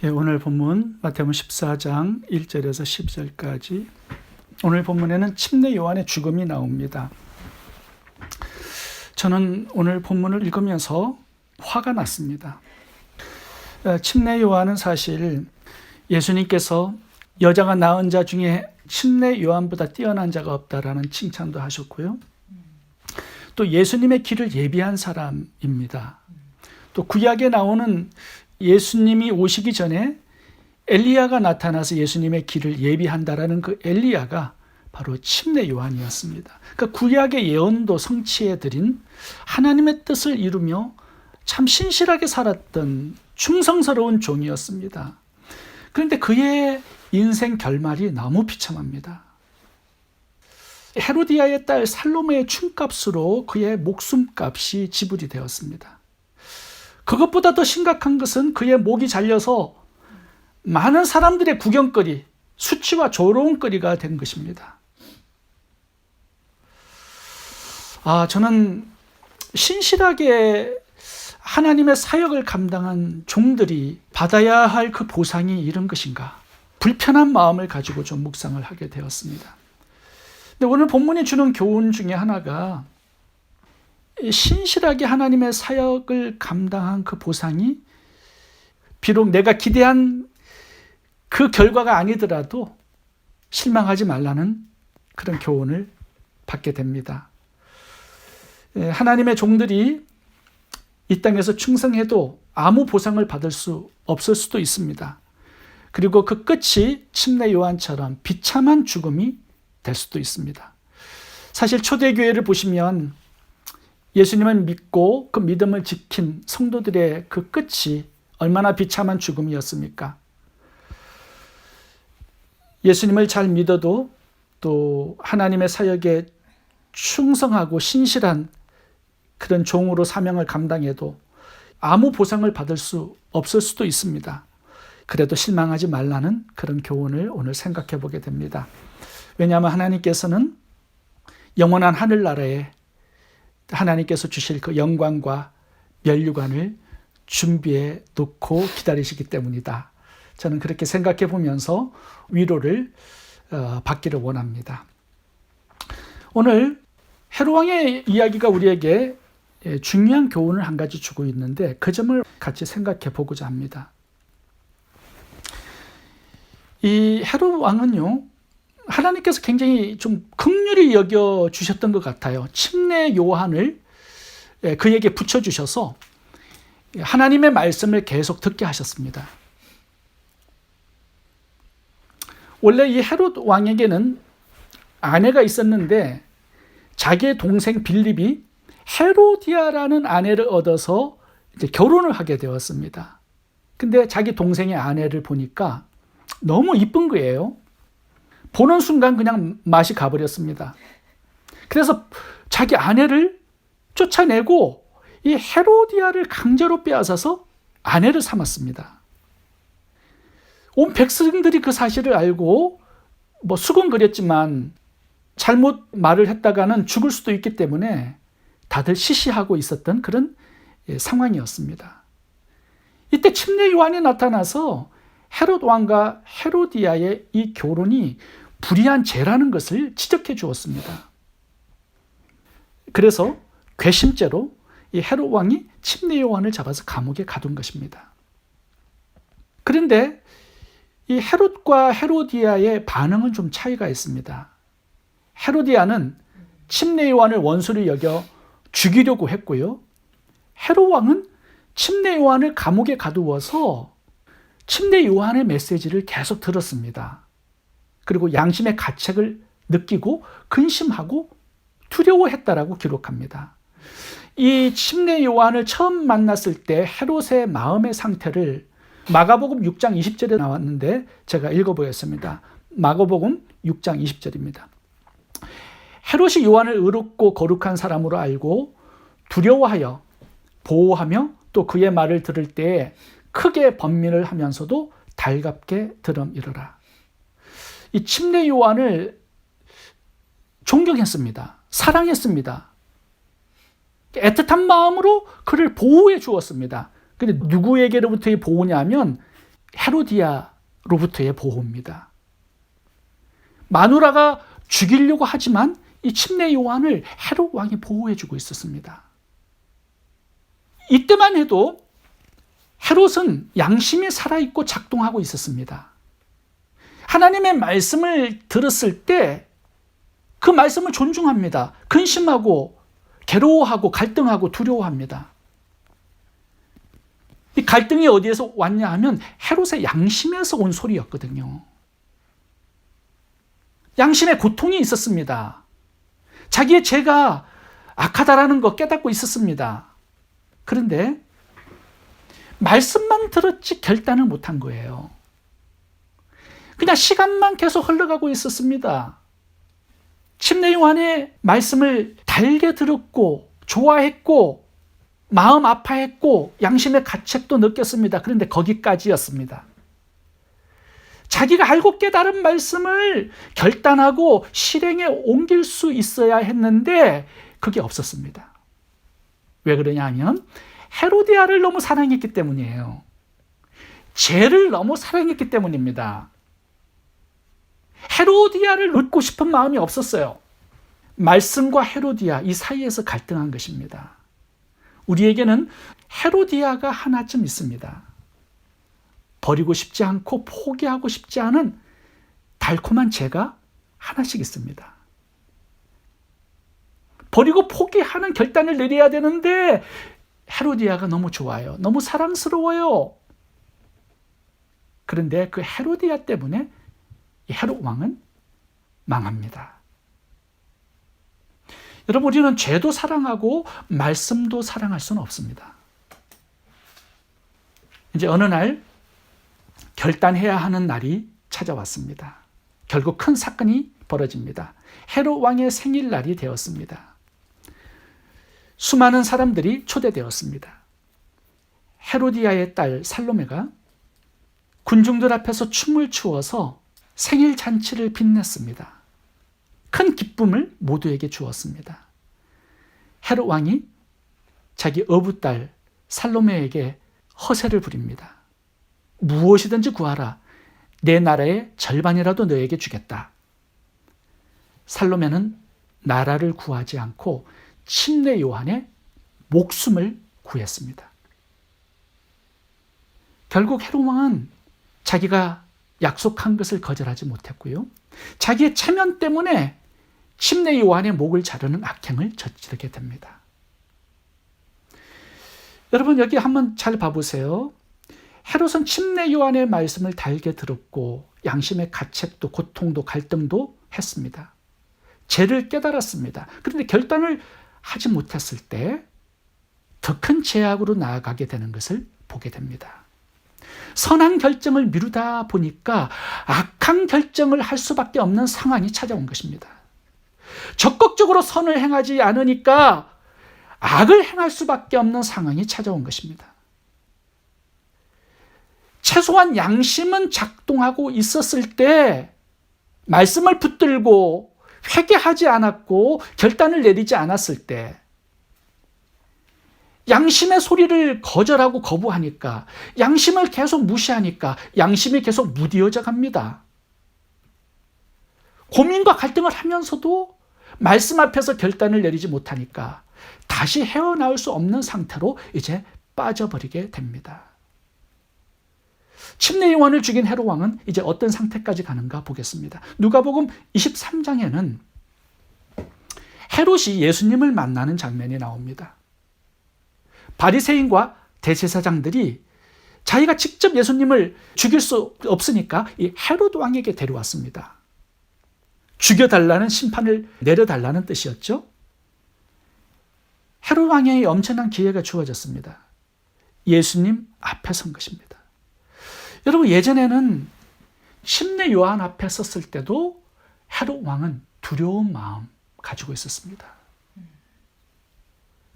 오늘 본문 마태복음 14장 1절에서 10절까지. 오늘 본문에는 침례 요한의 죽음이 나옵니다. 저는 오늘 본문을 읽으면서 화가 났습니다. 침례 요한은 사실 예수님께서 여자가 낳은 자 중에 침례 요한보다 뛰어난 자가 없다라는 칭찬도 하셨고요. 또 예수님의 길을 예비한 사람입니다. 또 구약에 나오는 예수님이 오시기 전에 엘리야가 나타나서 예수님의 길을 예비한다라는 그 엘리야가 바로 침례 요한이었습니다. 그러니까 구약의 예언도 성취해드린 하나님의 뜻을 이루며 참 신실하게 살았던 충성스러운 종이었습니다. 그런데 그의 인생 결말이 너무 비참합니다. 헤로디아의 딸 살로메의 춤값으로 그의 목숨값이 지불이 되었습니다. 그것보다 더 심각한 것은 그의 목이 잘려서 많은 사람들의 구경거리, 수치와 조롱거리가 된 것입니다. 저는 신실하게 하나님의 사역을 감당한 종들이 받아야 할 그 보상이 이런 것인가? 불편한 마음을 가지고 좀 묵상을 하게 되었습니다. 근데 오늘 본문이 주는 교훈 중에 하나가 신실하게 하나님의 사역을 감당한 그 보상이 비록 내가 기대한 그 결과가 아니더라도 실망하지 말라는 그런 교훈을 받게 됩니다. 하나님의 종들이 이 땅에서 충성해도 아무 보상을 받을 수 없을 수도 있습니다. 그리고 그 끝이 침례 요한처럼 비참한 죽음이 될 수도 있습니다. 사실 초대교회를 보시면 예수님을 믿고 그 믿음을 지킨 성도들의 그 끝이 얼마나 비참한 죽음이었습니까? 예수님을 잘 믿어도 또 하나님의 사역에 충성하고 신실한 그런 종으로 사명을 감당해도 아무 보상을 받을 수 없을 수도 있습니다. 그래도 실망하지 말라는 그런 교훈을 오늘 생각해 보게 됩니다. 왜냐하면 하나님께서는 영원한 하늘나라에 하나님께서 주실 그 영광과 면류관을 준비해 놓고 기다리시기 때문이다. 저는 그렇게 생각해 보면서 위로를 받기를 원합니다. 오늘 헤롯왕의 이야기가 우리에게 중요한 교훈을 한 가지 주고 있는데 그 점을 같이 생각해 보고자 합니다. 이 헤롯왕은요, 하나님께서 굉장히 좀 긍휼히 여겨주셨던 것 같아요. 침례 요한을 그에게 붙여주셔서 하나님의 말씀을 계속 듣게 하셨습니다. 원래 이 헤롯 왕에게는 아내가 있었는데 자기의 동생 빌립이 헤로디아라는 아내를 얻어서 이제 결혼을 하게 되었습니다. 근데 자기 동생의 아내를 보니까 너무 이쁜 거예요. 보는 순간 그냥 맛이 가버렸습니다. 그래서 자기 아내를 쫓아내고 이 헤로디아를 강제로 빼앗아서 아내를 삼았습니다. 온 백성들이 그 사실을 알고 수근거렸지만 잘못 말을 했다가는 죽을 수도 있기 때문에 다들 시시하고 있었던 그런 상황이었습니다. 이때 침례 요한이 나타나서 헤롯 왕과 헤로디아의 이 결혼이 불의한 죄라는 것을 지적해 주었습니다. 그래서 괘씸죄로 이 헤롯 왕이 침례 요한을 잡아서 감옥에 가둔 것입니다. 그런데 이 헤롯과 헤로디아의 반응은 좀 차이가 있습니다. 헤로디아는 침례 요한을 원수로 여겨 죽이려고 했고요. 헤롯 왕은 침례 요한을 감옥에 가두어서 침례 요한의 메시지를 계속 들었습니다. 그리고 양심의 가책을 느끼고 근심하고 두려워했다라고 기록합니다. 이 침례 요한을 처음 만났을 때 헤롯의 마음의 상태를 마가복음 6장 20절에 나왔는데 제가 읽어보겠습니다. 마가복음 6장 20절입니다. 헤롯이 요한을 의롭고 거룩한 사람으로 알고 두려워하여 보호하며 또 그의 말을 들을 때에 크게 번민을 하면서도 달갑게 들음이르라. 이 침례 요한을 존경했습니다. 사랑했습니다. 애틋한 마음으로 그를 보호해 주었습니다. 근데 누구에게로부터의 보호냐면 헤로디아로부터의 보호입니다. 마누라가 죽이려고 하지만 이 침례 요한을 헤롯 왕이 보호해주고 있었습니다. 이때만 해도 헤롯은 양심이 살아있고 작동하고 있었습니다. 하나님의 말씀을 들었을 때 그 말씀을 존중합니다. 근심하고 괴로워하고 갈등하고 두려워합니다. 이 갈등이 어디에서 왔냐 하면 헤롯의 양심에서 온 소리였거든요. 양심의 고통이 있었습니다. 자기의 죄가 악하다라는 거 깨닫고 있었습니다. 그런데 말씀만 들었지 결단을 못한 거예요. 그냥 시간만 계속 흘러가고 있었습니다. 침례 요한의 말씀을 달게 들었고 좋아했고 마음 아파했고 양심의 가책도 느꼈습니다. 그런데 거기까지였습니다. 자기가 알고 깨달은 말씀을 결단하고 실행에 옮길 수 있어야 했는데 그게 없었습니다. 왜 그러냐 하면 헤로디아를 너무 사랑했기 때문이에요. 죄를 너무 사랑했기 때문입니다. 헤로디아를 얻고 싶은 마음이 없었어요. 말씀과 헤로디아 이 사이에서 갈등한 것입니다. 우리에게는 헤로디아가 하나쯤 있습니다. 버리고 싶지 않고 포기하고 싶지 않은 달콤한 죄가 하나씩 있습니다. 버리고 포기하는 결단을 내려야 되는데 헤로디아가 너무 좋아요. 너무 사랑스러워요. 그런데 그 헤로디아 때문에 헤롯 왕은 망합니다. 여러분, 우리는 죄도 사랑하고 말씀도 사랑할 수는 없습니다. 이제 어느 날 결단해야 하는 날이 찾아왔습니다. 결국 큰 사건이 벌어집니다. 헤롯 왕의 생일날이 되었습니다. 수많은 사람들이 초대되었습니다. 헤로디아의 딸 살로메가 군중들 앞에서 춤을 추어서 생일 잔치를 빛냈습니다. 큰 기쁨을 모두에게 주었습니다. 헤롯 왕이 자기 어부딸 살로메에게 허세를 부립니다. 무엇이든지 구하라. 내 나라의 절반이라도 너에게 주겠다. 살로메는 나라를 구하지 않고 침례 요한의 목숨을 구했습니다. 결국 헤롯 왕은 자기가 약속한 것을 거절하지 못했고요. 자기의 체면 때문에 침례 요한의 목을 자르는 악행을 저지르게 됩니다. 여러분, 여기 한번 잘 봐보세요. 헤롯은 침례 요한의 말씀을 달게 들었고 양심의 가책도 고통도 갈등도 했습니다. 죄를 깨달았습니다. 그런데 결단을 하지 못했을 때 더 큰 죄악으로 나아가게 되는 것을 보게 됩니다. 선한 결정을 미루다 보니까 악한 결정을 할 수밖에 없는 상황이 찾아온 것입니다. 적극적으로 선을 행하지 않으니까 악을 행할 수밖에 없는 상황이 찾아온 것입니다. 최소한 양심은 작동하고 있었을 때 말씀을 붙들고 회개하지 않았고 결단을 내리지 않았을 때 양심의 소리를 거절하고 거부하니까 양심을 계속 무시하니까 양심이 계속 무디어져 갑니다. 고민과 갈등을 하면서도 말씀 앞에서 결단을 내리지 못하니까 다시 헤어나올 수 없는 상태로 이제 빠져버리게 됩니다. 침례 요한을 죽인 헤롯 왕은 이제 어떤 상태까지 가는가 보겠습니다. 누가복음 23장에는 헤롯이 예수님을 만나는 장면이 나옵니다. 바리새인과 대제사장들이 자기가 직접 예수님을 죽일 수 없으니까 이 헤롯 왕에게 데려왔습니다. 죽여달라는 심판을 내려달라는 뜻이었죠. 헤롯 왕에게 엄청난 기회가 주어졌습니다. 예수님 앞에 선 것입니다. 여러분, 예전에는 침례 요한 앞에 섰을 때도 헤롯 왕은 두려운 마음 가지고 있었습니다.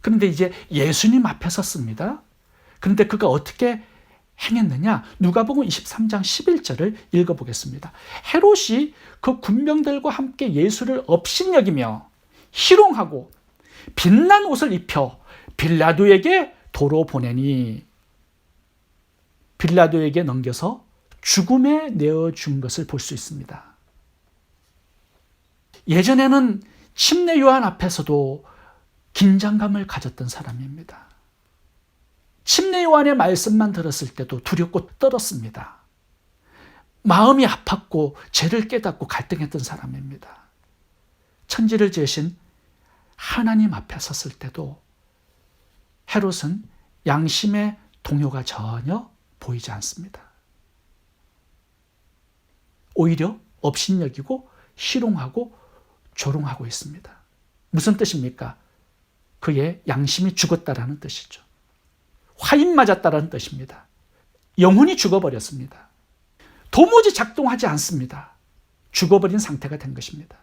그런데 이제 예수님 앞에 섰습니다. 그런데 그가 어떻게 행했느냐? 누가복음 23장 11절을 읽어보겠습니다. 헤롯이 그 군병들과 함께 예수를 업신여기며 희롱하고 빛난 옷을 입혀 빌라도에게 도로 보내니, 빌라도에게 넘겨서 죽음에 내어준 것을 볼 수 있습니다. 예전에는 침례 요한 앞에서도 긴장감을 가졌던 사람입니다. 침례 요한의 말씀만 들었을 때도 두렵고 떨었습니다. 마음이 아팠고 죄를 깨닫고 갈등했던 사람입니다. 천지를 지으신 하나님 앞에 섰을 때도 헤롯은 양심의 동요가 전혀 보이지 않습니다. 오히려 업신여기고 희롱하고 조롱하고 있습니다. 무슨 뜻입니까? 그의 양심이 죽었다라는 뜻이죠. 화인 맞았다라는 뜻입니다. 영혼이 죽어버렸습니다. 도무지 작동하지 않습니다. 죽어버린 상태가 된 것입니다.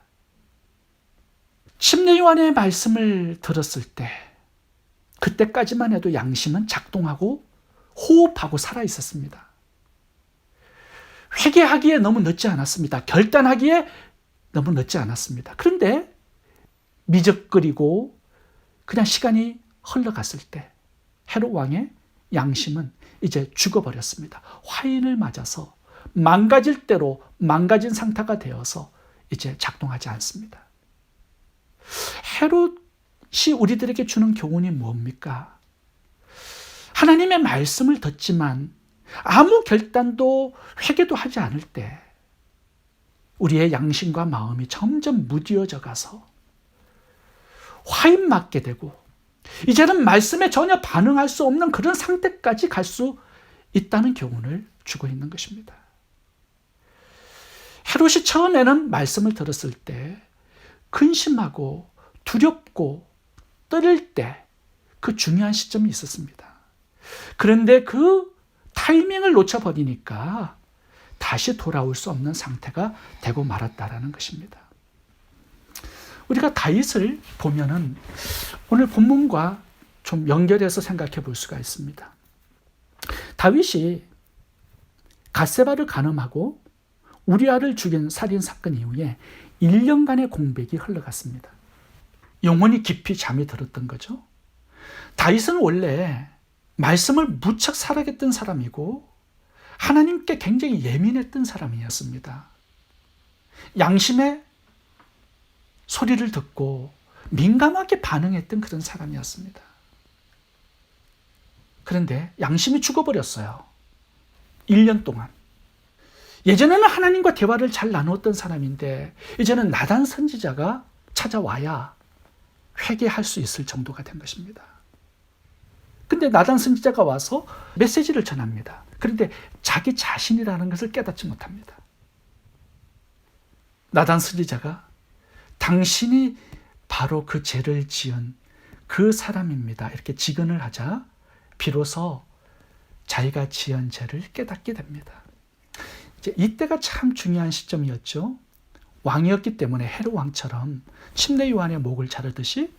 침례 요한의 말씀을 들었을 때 그때까지만 해도 양심은 작동하고 호흡하고 살아 있었습니다. 회개하기에 너무 늦지 않았습니다. 결단하기에 너무 늦지 않았습니다. 그런데 미적거리고 그냥 시간이 흘러갔을 때 헤롯 왕의 양심은 이제 죽어버렸습니다. 화인을 맞아서 망가질 대로 망가진 상태가 되어서 이제 작동하지 않습니다. 헤롯이 우리들에게 주는 교훈이 뭡니까? 하나님의 말씀을 듣지만 아무 결단도 회개도 하지 않을 때 우리의 양심과 마음이 점점 무뎌져 가서 화인 맞게 되고 이제는 말씀에 전혀 반응할 수 없는 그런 상태까지 갈 수 있다는 교훈을 주고 있는 것입니다. 헤롯이 처음에는 말씀을 들었을 때 근심하고 두렵고 떨릴 때 그 중요한 시점이 있었습니다. 그런데 그 타이밍을 놓쳐버리니까 다시 돌아올 수 없는 상태가 되고 말았다라는 것입니다. 우리가 다윗을 보면은 오늘 본문과 좀 연결해서 생각해 볼 수가 있습니다. 다윗이 갓세바를 간음하고 우리아를 죽인 살인 사건 이후에 1년간의 공백이 흘러갔습니다. 영혼이 깊이 잠이 들었던 거죠. 다윗은 원래 말씀을 무척 사랑했던 사람이고 하나님께 굉장히 예민했던 사람이었습니다. 양심의 소리를 듣고 민감하게 반응했던 그런 사람이었습니다. 그런데 양심이 죽어버렸어요. 1년 동안. 예전에는 하나님과 대화를 잘 나누었던 사람인데 이제는 나단 선지자가 찾아와야 회개할 수 있을 정도가 된 것입니다. 근데 나단 선지자가 와서 메시지를 전합니다. 그런데 자기 자신이라는 것을 깨닫지 못합니다. 나단 선지자가 당신이 바로 그 죄를 지은 그 사람입니다. 이렇게 직언을 하자 비로소 자기가 지은 죄를 깨닫게 됩니다. 이제 이때가 참 중요한 시점이었죠. 왕이었기 때문에 헤롯 왕처럼 침례 요한의 목을 자르듯이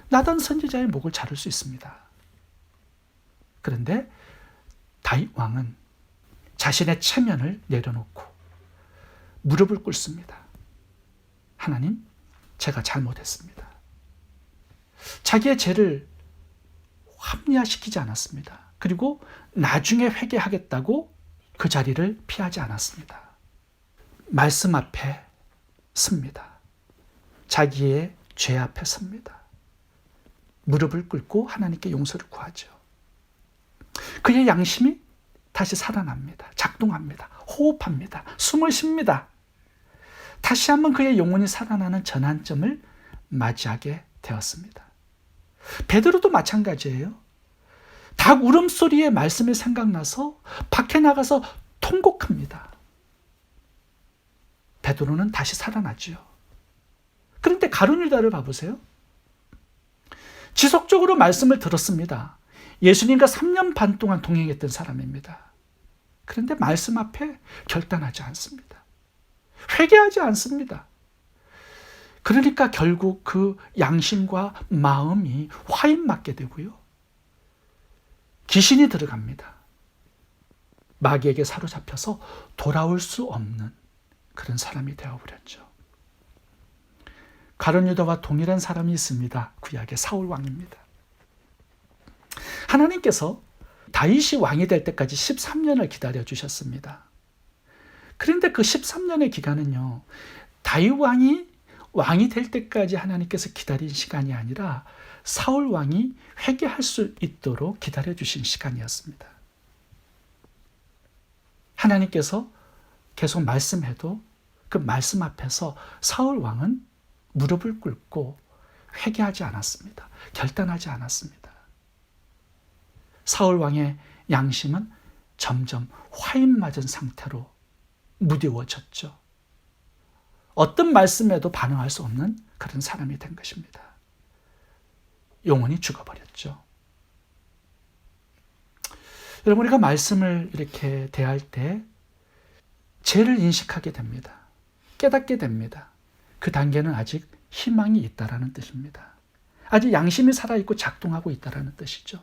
나단 선지자의 목을 자를 수 있습니다. 그런데 다윗 왕은 자신의 체면을 내려놓고 무릎을 꿇습니다. 하나님, 제가 잘못했습니다. 자기의 죄를 합리화시키지 않았습니다. 그리고 나중에 회개하겠다고 그 자리를 피하지 않았습니다. 말씀 앞에 섭니다. 자기의 죄 앞에 섭니다. 무릎을 꿇고 하나님께 용서를 구하죠. 그의 양심이 다시 살아납니다. 작동합니다. 호흡합니다. 숨을 쉽니다. 다시 한번 그의 영혼이 살아나는 전환점을 맞이하게 되었습니다. 베드로도 마찬가지예요. 닭 울음소리의 말씀이 생각나서 밖에 나가서 통곡합니다. 베드로는 다시 살아나죠. 그런데 가룟 유다를 봐보세요. 지속적으로 말씀을 들었습니다. 예수님과 3년 반 동안 동행했던 사람입니다. 그런데 말씀 앞에 결단하지 않습니다. 회개하지 않습니다. 그러니까 결국 그 양심과 마음이 화인 맞게 되고요. 귀신이 들어갑니다. 마귀에게 사로잡혀서 돌아올 수 없는 그런 사람이 되어버렸죠. 가룟 유다와 동일한 사람이 있습니다. 구약의 사울 왕입니다. 하나님께서 다윗이 왕이 될 때까지 13년을 기다려 주셨습니다. 그런데 그 13년의 기간은요, 다윗 왕이 될 때까지 하나님께서 기다린 시간이 아니라 사울 왕이 회개할 수 있도록 기다려 주신 시간이었습니다. 하나님께서 계속 말씀해도 그 말씀 앞에서 사울 왕은 무릎을 꿇고 회개하지 않았습니다. 결단하지 않았습니다. 사울 왕의 양심은 점점 화인 맞은 상태로 무뎌졌죠. 어떤 말씀에도 반응할 수 없는 그런 사람이 된 것입니다. 영혼이 죽어버렸죠. 여러분, 우리가 말씀을 이렇게 대할 때 죄를 인식하게 됩니다. 깨닫게 됩니다. 그 단계는 아직 희망이 있다라는 뜻입니다. 아직 양심이 살아있고 작동하고 있다라는 뜻이죠.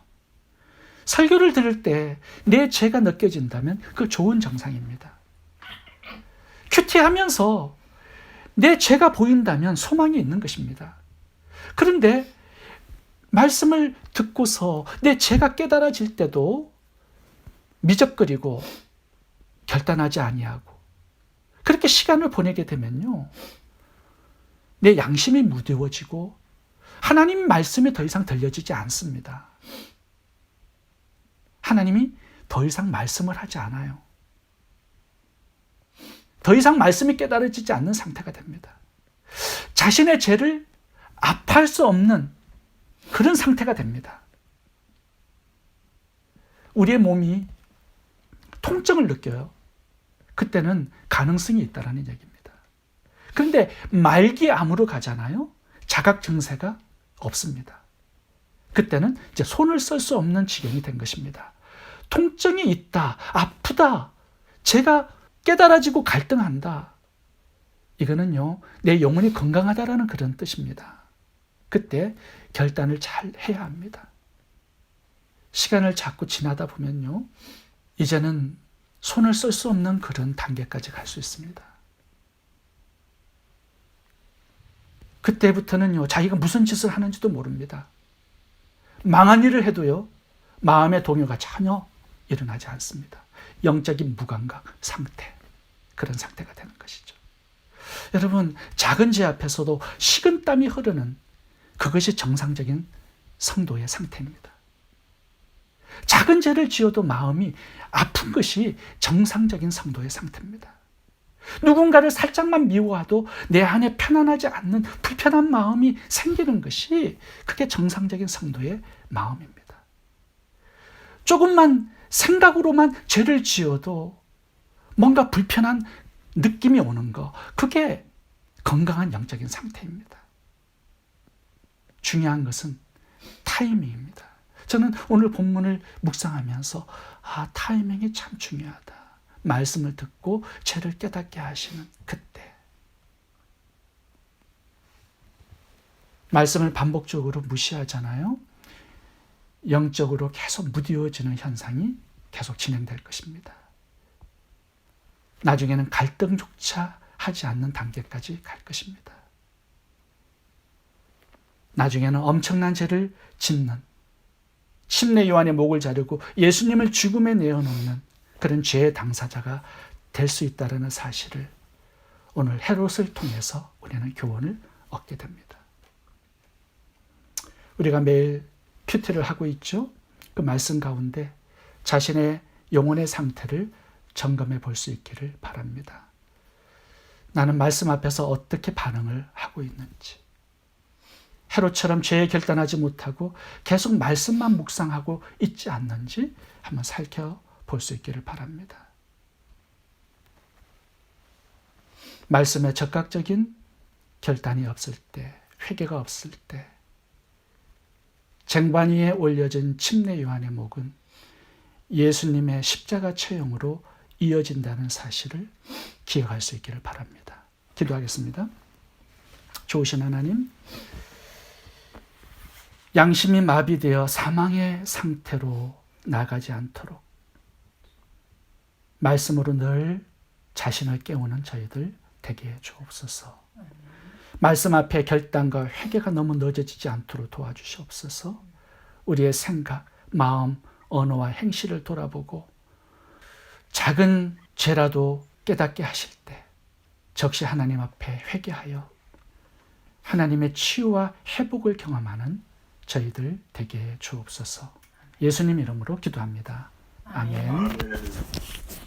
설교를 들을 때 내 죄가 느껴진다면 그 좋은 정상입니다. 큐티하면서 내 죄가 보인다면 소망이 있는 것입니다. 그런데 말씀을 듣고서 내 죄가 깨달아질 때도 미적거리고 결단하지 아니하고 그렇게 시간을 보내게 되면요, 내 양심이 무뎌지고 하나님 말씀이 더 이상 들려지지 않습니다. 하나님이 더 이상 말씀을 하지 않아요. 더 이상 말씀이 깨달아지지 않는 상태가 됩니다. 자신의 죄를 아파할 수 없는 그런 상태가 됩니다. 우리의 몸이 통증을 느껴요. 그때는 가능성이 있다는 얘기입니다. 그런데 말기암으로 가잖아요. 자각 증세가 없습니다. 그때는 이제 손을 쓸 수 없는 지경이 된 것입니다. 통증이 있다, 아프다, 제가 깨달아지고 갈등한다. 이거는요, 내 영혼이 건강하다라는 그런 뜻입니다. 그때 결단을 잘 해야 합니다. 시간을 자꾸 지나다 보면요, 이제는 손을 쓸 수 없는 그런 단계까지 갈 수 있습니다. 그때부터는요, 자기가 무슨 짓을 하는지도 모릅니다. 망한 일을 해도요, 마음의 동요가 전혀 일어나지 않습니다. 영적인 무감각 상태, 그런 상태가 되는 것이죠. 여러분, 작은 죄 앞에서도 식은땀이 흐르는 그것이 정상적인 성도의 상태입니다. 작은 죄를 지어도 마음이 아픈 것이 정상적인 성도의 상태입니다. 누군가를 살짝만 미워해도 내 안에 편안하지 않는 불편한 마음이 생기는 것이 그게 정상적인 성도의 마음입니다. 조금만 생각으로만 죄를 지어도 뭔가 불편한 느낌이 오는 거, 그게 건강한 영적인 상태입니다. 중요한 것은 타이밍입니다. 저는 오늘 본문을 묵상하면서 타이밍이 참 중요하다. 말씀을 듣고 죄를 깨닫게 하시는 그때. 말씀을 반복적으로 무시하잖아요. 영적으로 계속 무뎌지는 현상이 계속 진행될 것입니다. 나중에는 갈등조차 하지 않는 단계까지 갈 것입니다. 나중에는 엄청난 죄를 짓는, 침례 요한의 목을 자르고 예수님을 죽음에 내어놓는 그런 죄의 당사자가 될 수 있다는 사실을 오늘 헤롯을 통해서 우리는 교훈을 얻게 됩니다. 우리가 매일 큐티를 하고 있죠. 그 말씀 가운데 자신의 영혼의 상태를 점검해 볼 수 있기를 바랍니다. 나는 말씀 앞에서 어떻게 반응을 하고 있는지, 헤롯처럼 죄에 결단하지 못하고 계속 말씀만 묵상하고 있지 않는지 한번 살펴볼 수 있기를 바랍니다. 말씀에 적극적인 결단이 없을 때, 회개가 없을 때, 쟁반 위에 올려진 침례 요한의 목은 예수님의 십자가 처형으로 이어진다는 사실을 기억할 수 있기를 바랍니다. 기도하겠습니다. 좋으신 하나님, 양심이 마비되어 사망의 상태로 나가지 않도록 말씀으로 늘 자신을 깨우는 저희들 되게 해 주옵소서. 말씀 앞에 결단과 회개가 너무 늦어지지 않도록 도와주시옵소서. 우리의 생각, 마음, 언어와 행실을 돌아보고 작은 죄라도 깨닫게 하실 때 적시 하나님 앞에 회개하여 하나님의 치유와 회복을 경험하는 저희들 되게 주옵소서. 예수님 이름으로 기도합니다. 아멘.